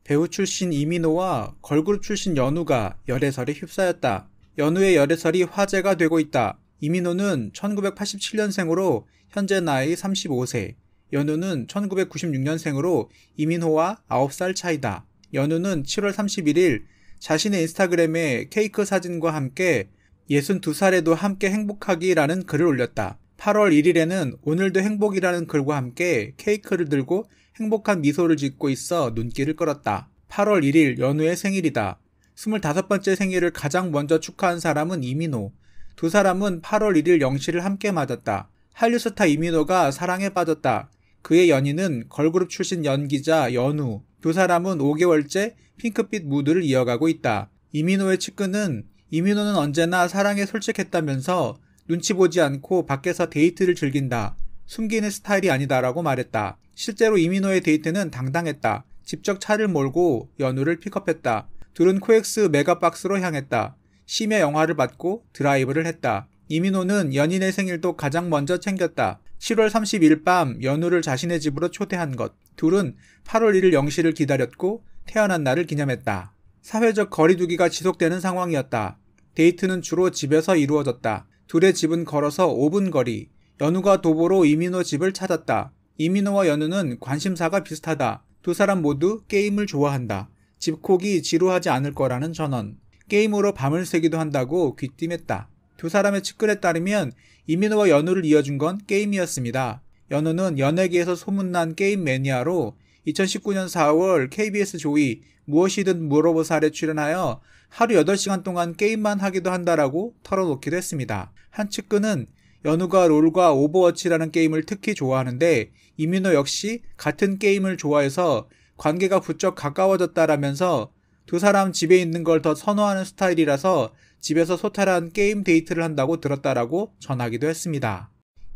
배우 출신 이민호와 걸그룹 출신 연우가 열애설에 휩싸였다. 연우의 열애설이 화제가 되고 있다. 이민호는 1987년생으로 현재 나이 35세, 연우는 1996년생으로 이민호와 9살 차이다. 연우는 7월 31일 자신의 인스타그램에 케이크 사진과 함께 62살에도 함께 행복하기라는 글을 올렸다. 8월 1일에는 오늘도 행복이라는 글과 함께 케이크를 들고 행복한 미소를 짓고 있어 눈길을 끌었다. 8월 1일 연우의 생일이다. 25번째 생일을 가장 먼저 축하한 사람은 이민호. 두 사람은 8월 1일 0시를 함께 맞았다. 한류 스타 이민호가 사랑에 빠졌다. 그의 연인은 걸그룹 출신 연기자 연우. 두 사람은 5개월째 핑크빛 무드를 이어가고 있다. 이민호의 측근은 이민호는 언제나 사랑에 솔직했다면서 눈치 보지 않고 밖에서 데이트를 즐긴다. 숨기는 스타일이 아니다라고 말했다. 실제로 이민호의 데이트는 당당했다. 직접 차를 몰고 연우를 픽업했다. 둘은 코엑스 메가박스로 향했다. 심야 영화를 받고 드라이브를 했다. 이민호는 연인의 생일도 가장 먼저 챙겼다. 7월 30일 밤 연우를 자신의 집으로 초대한 것. 둘은 8월 1일 0시를 기다렸고 태어난 날을 기념했다. 사회적 거리두기가 지속되는 상황이었다. 데이트는 주로 집에서 이루어졌다. 둘의 집은 걸어서 5분 거리. 연우가 도보로 이민호 집을 찾았다. 이민호와 연우는 관심사가 비슷하다. 두 사람 모두 게임을 좋아한다. 집콕이 지루하지 않을 거라는 전언. 게임으로 밤을 새기도 한다고 귀띔했다. 두 사람의 측근에 따르면 이민호와 연우를 이어준 건 게임이었습니다. 연우는 연예계에서 소문난 게임 매니아로 2019년 4월 KBS 조이 무엇이든 물어보살에 출연하여 하루 8시간 동안 게임만 하기도 한다라고 털어놓기도 했습니다. 한 측근은 연우가 롤과 오버워치라는 게임을 특히 좋아하는데 이민호 역시 같은 게임을 좋아해서 관계가 부쩍 가까워졌다라면서 두 사람 집에 있는 걸 더 선호하는 스타일이라서 집에서 소탈한 게임 데이트를 한다고 들었다라고 전하기도 했습니다.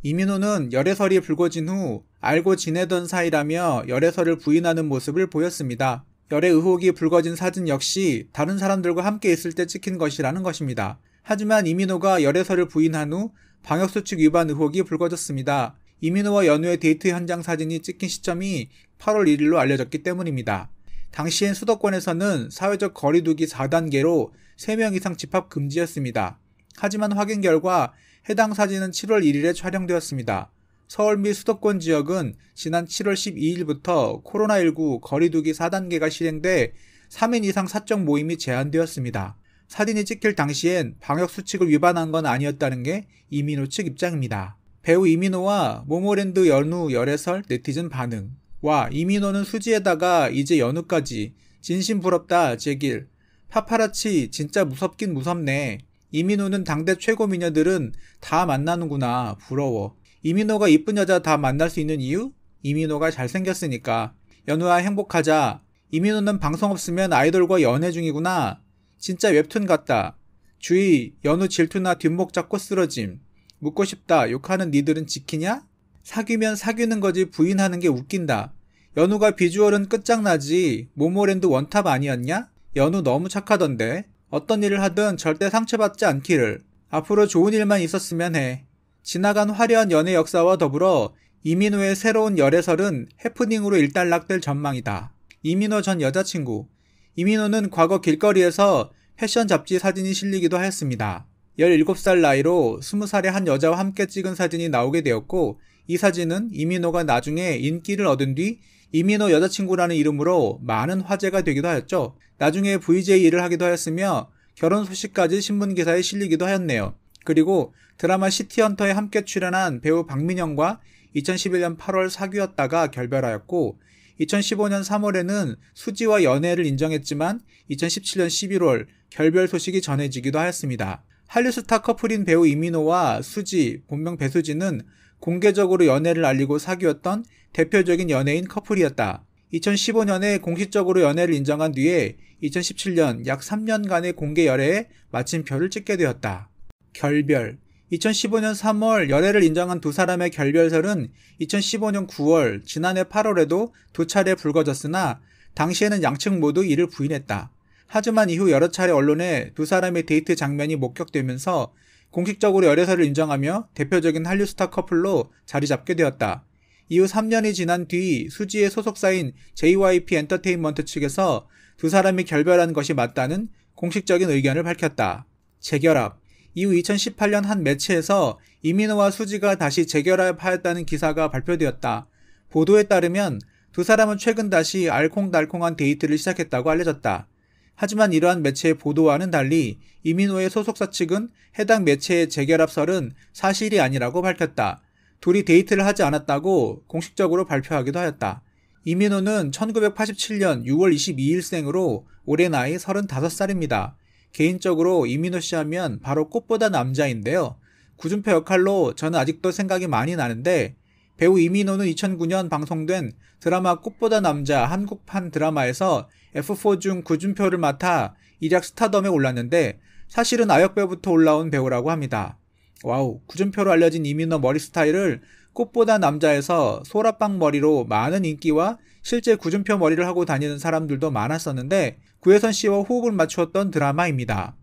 이민호는 열애설이 불거진 후 알고 지내던 사이라며 열애설을 부인하는 모습을 보였습니다. 열애 의혹이 불거진 사진 역시 다른 사람들과 함께 있을 때 찍힌 것이라는 것입니다. 하지만 이민호가 열애설을 부인한 후 방역수칙 위반 의혹이 불거졌습니다. 이민호와 연우의 데이트 현장 사진이 찍힌 시점이 8월 1일로 알려졌기 때문입니다. 당시엔 수도권에서는 사회적 거리두기 4단계로 3명 이상 집합 금지였습니다. 하지만 확인 결과 해당 사진은 7월 1일에 촬영되었습니다. 서울 및 수도권 지역은 지난 7월 12일부터 코로나19 거리두기 4단계가 실행돼 3인 이상 사적 모임이 제한되었습니다. 사진이 찍힐 당시엔 방역수칙을 위반한 건 아니었다는 게 이민호 측 입장입니다. 배우 이민호와 모모랜드 연우 열애설 네티즌 반응. 와, 이민호는 수지에다가 이제 연우까지. 진심 부럽다 제길. 파파라치 진짜 무섭긴 무섭네. 이민호는 당대 최고 미녀들은 다 만나는구나. 부러워. 이민호가 이쁜 여자 다 만날 수 있는 이유? 이민호가 잘생겼으니까. 연우와 행복하자. 이민호는 방송 없으면 아이돌과 연애 중이구나. 진짜 웹툰 같다. 주의, 연우 질투나 뒷목 잡고 쓰러짐. 묻고 싶다. 욕하는 니들은 지키냐? 사귀면 사귀는 거지 부인하는 게 웃긴다. 연우가 비주얼은 끝장나지. 모모랜드 원탑 아니었냐? 연우 너무 착하던데. 어떤 일을 하든 절대 상처받지 않기를. 앞으로 좋은 일만 있었으면 해. 지나간 화려한 연애 역사와 더불어 이민호의 새로운 열애설은 해프닝으로 일단락될 전망이다. 이민호 전 여자친구. 이민호는 과거 길거리에서 패션 잡지 사진이 실리기도 하였습니다. 17살 나이로 20살의 한 여자와 함께 찍은 사진이 나오게 되었고, 이 사진은 이민호가 나중에 인기를 얻은 뒤 이민호 여자친구라는 이름으로 많은 화제가 되기도 하였죠. 나중에 VJ 일을 하기도 하였으며 결혼 소식까지 신문기사에 실리기도 하였네요. 그리고 드라마 시티헌터에 함께 출연한 배우 박민영과 2011년 8월 사귀었다가 결별하였고, 2015년 3월에는 수지와 연애를 인정했지만 2017년 11월 결별 소식이 전해지기도 하였습니다. 한류 스타 커플인 배우 이민호와 수지, 본명 배수지는 공개적으로 연애를 알리고 사귀었던 대표적인 연예인 커플이었다. 2015년에 공식적으로 연애를 인정한 뒤에 2017년 약 3년간의 공개 열애에 마침표를 찍게 되었다. 결별. 2015년 3월 열애를 인정한 두 사람의 결별설은 2015년 9월, 지난해 8월에도 두 차례 불거졌으나 당시에는 양측 모두 이를 부인했다. 하지만 이후 여러 차례 언론에 두 사람의 데이트 장면이 목격되면서 공식적으로 열애설을 인정하며 대표적인 한류 스타 커플로 자리 잡게 되었다. 이후 3년이 지난 뒤 수지의 소속사인 JYP 엔터테인먼트 측에서 두 사람이 결별한 것이 맞다는 공식적인 의견을 밝혔다. 재결합. 이후 2018년 한 매체에서 이민호와 수지가 다시 재결합하였다는 기사가 발표되었다. 보도에 따르면 두 사람은 최근 다시 알콩달콩한 데이트를 시작했다고 알려졌다. 하지만 이러한 매체의 보도와는 달리 이민호의 소속사 측은 해당 매체의 재결합설은 사실이 아니라고 밝혔다. 둘이 데이트를 하지 않았다고 공식적으로 발표하기도 하였다. 이민호는 1987년 6월 22일생으로 올해 나이 35살입니다. 개인적으로 이민호 씨 하면 바로 꽃보다 남자인데요. 구준표 역할로 저는 아직도 생각이 많이 나는데 배우 이민호는 2009년 방송된 드라마 꽃보다 남자 한국판 드라마에서 F4 중 구준표를 맡아 일약 스타덤에 올랐는데 사실은 아역배우부터 올라온 배우라고 합니다. 와우, 구준표로 알려진 이민호 머리 스타일을 꽃보다 남자에서 소라빵 머리로 많은 인기와 실제 구준표 머리를 하고 다니는 사람들도 많았었는데 구혜선 씨와 호흡을 맞추었던 드라마입니다.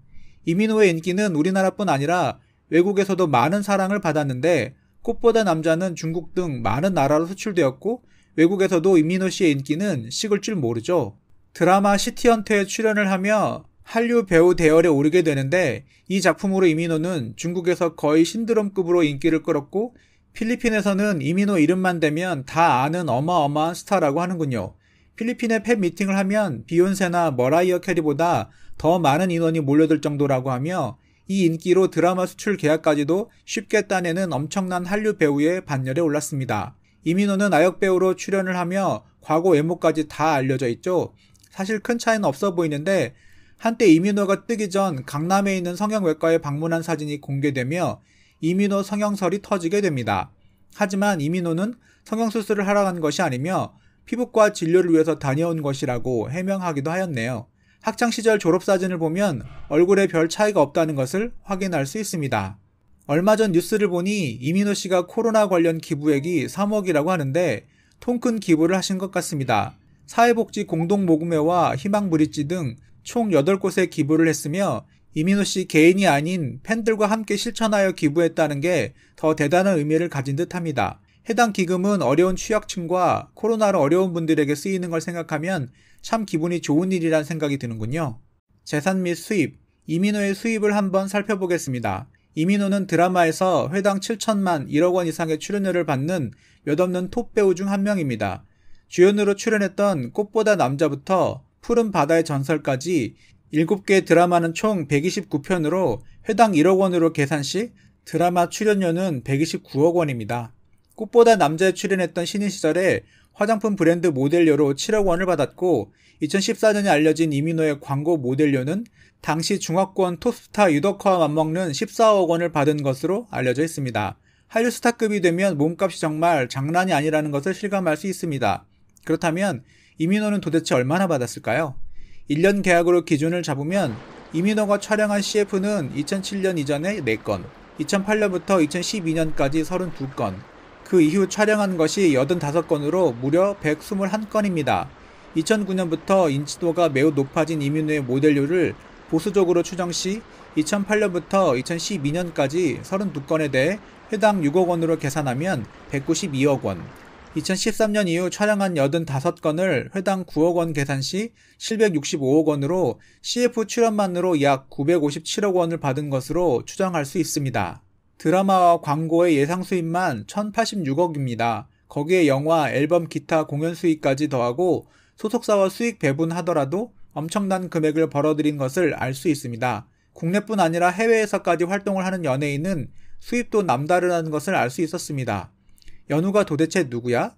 이민호의 인기는 우리나라뿐 아니라 외국에서도 많은 사랑을 받았는데 꽃보다 남자는 중국 등 많은 나라로 수출되었고 외국에서도 이민호 씨의 인기는 식을 줄 모르죠. 드라마 시티헌터에 출연을 하며 한류 배우 대열에 오르게 되는데 이 작품으로 이민호는 중국에서 거의 신드롬급으로 인기를 끌었고 필리핀에서는 이민호 이름만 대면 다 아는 어마어마한 스타라고 하는군요. 필리핀에 팬미팅을 하면 비욘세나 머라이어 캐리보다 더 많은 인원이 몰려들 정도라고 하며 이 인기로 드라마 수출 계약까지도 쉽게 따내는 엄청난 한류 배우의 반열에 올랐습니다. 이민호는 아역배우로 출연을 하며 과거 외모까지 다 알려져 있죠. 사실 큰 차이는 없어 보이는데 한때 이민호가 뜨기 전 강남에 있는 성형외과에 방문한 사진이 공개되며 이민호 성형설이 터지게 됩니다. 하지만 이민호는 성형수술을 하러 간 것이 아니며 피부과 진료를 위해서 다녀온 것이라고 해명하기도 하였네요. 학창시절 졸업사진을 보면 얼굴에 별 차이가 없다는 것을 확인할 수 있습니다. 얼마 전 뉴스를 보니 이민호 씨가 코로나 관련 기부액이 3억이라고 하는데 통큰 기부를 하신 것 같습니다. 사회복지 공동모금회와 희망브릿지 등 총 8곳에 기부를 했으며 이민호 씨 개인이 아닌 팬들과 함께 실천하여 기부했다는 게 더 대단한 의미를 가진 듯합니다. 해당 기금은 어려운 취약층과 코로나로 어려운 분들에게 쓰이는 걸 생각하면 참 기분이 좋은 일이란 생각이 드는군요. 재산 및 수입, 이민호의 수입을 한번 살펴보겠습니다. 이민호는 드라마에서 회당 7천만 1억 원 이상의 출연료를 받는 몇 없는 톱 배우 중 한 명입니다. 주연으로 출연했던 꽃보다 남자부터 푸른 바다의 전설까지 7개 드라마는 총 129편으로 회당 1억 원으로 계산 시 드라마 출연료는 129억 원입니다. 꽃보다 남자에 출연했던 신인 시절에 화장품 브랜드 모델료로 7억 원을 받았고 2014년에 알려진 이민호의 광고 모델료는 당시 중화권 톱스타 유덕화와 맞먹는 14억 원을 받은 것으로 알려져 있습니다. 한류 스타급이 되면 몸값이 정말 장난이 아니라는 것을 실감할 수 있습니다. 그렇다면 이민호는 도대체 얼마나 받았을까요? 1년 계약으로 기준을 잡으면 이민호가 촬영한 CF는 2007년 이전에 4건, 2008년부터 2012년까지 32건, 그 이후 촬영한 것이 85건으로 무려 121건입니다. 2009년부터 인지도가 매우 높아진 이민호의 모델료를 보수적으로 추정 시 2008년부터 2012년까지 32건에 대해 회당 6억 원으로 계산하면 192억 원, 2013년 이후 촬영한 85건을 회당 9억 원 계산 시 765억 원으로 CF 출연만으로 약 957억 원을 받은 것으로 추정할 수 있습니다. 드라마와 광고의 예상 수입만 1086억입니다. 거기에 영화, 앨범, 기타, 공연 수익까지 더하고 소속사와 수익 배분하더라도 엄청난 금액을 벌어들인 것을 알 수 있습니다. 국내뿐 아니라 해외에서까지 활동을 하는 연예인은 수입도 남다르다는 것을 알 수 있었습니다. 연우가 도대체 누구야?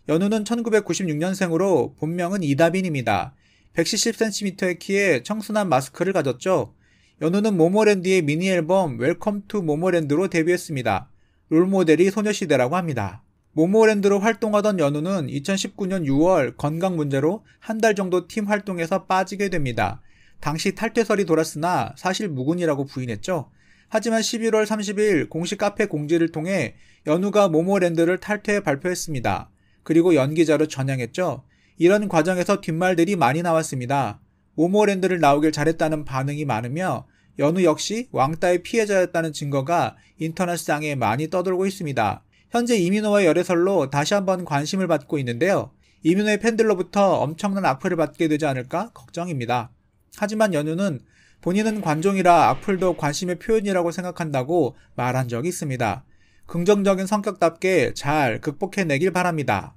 연우는 1996년생으로 본명은 이다빈입니다. 170cm의 키에 청순한 마스크를 가졌죠. 연우는 모모랜드의 미니 앨범 웰컴 투 모모랜드로 데뷔했습니다. 롤모델이 소녀시대라고 합니다. 모모랜드로 활동하던 연우는 2019년 6월 건강 문제로 한 달 정도 팀 활동에서 빠지게 됩니다. 당시 탈퇴설이 돌았으나 사실 무근이라고 부인했죠. 하지만 11월 30일 공식 카페 공지를 통해 연우가 모모랜드를 탈퇴해 발표했습니다. 그리고 연기자로 전향했죠. 이런 과정에서 뒷말들이 많이 나왔습니다. 모모랜드를 나오길 잘했다는 반응이 많으며 연우 역시 왕따의 피해자였다는 증거가 인터넷상에 많이 떠돌고 있습니다. 현재 이민호와 열애설로 다시 한번 관심을 받고 있는데요. 이민호의 팬들로부터 엄청난 악플을 받게 되지 않을까 걱정입니다. 하지만 연우는 본인은 관종이라 악플도 관심의 표현이라고 생각한다고 말한 적이 있습니다. 긍정적인 성격답게 잘 극복해내길 바랍니다.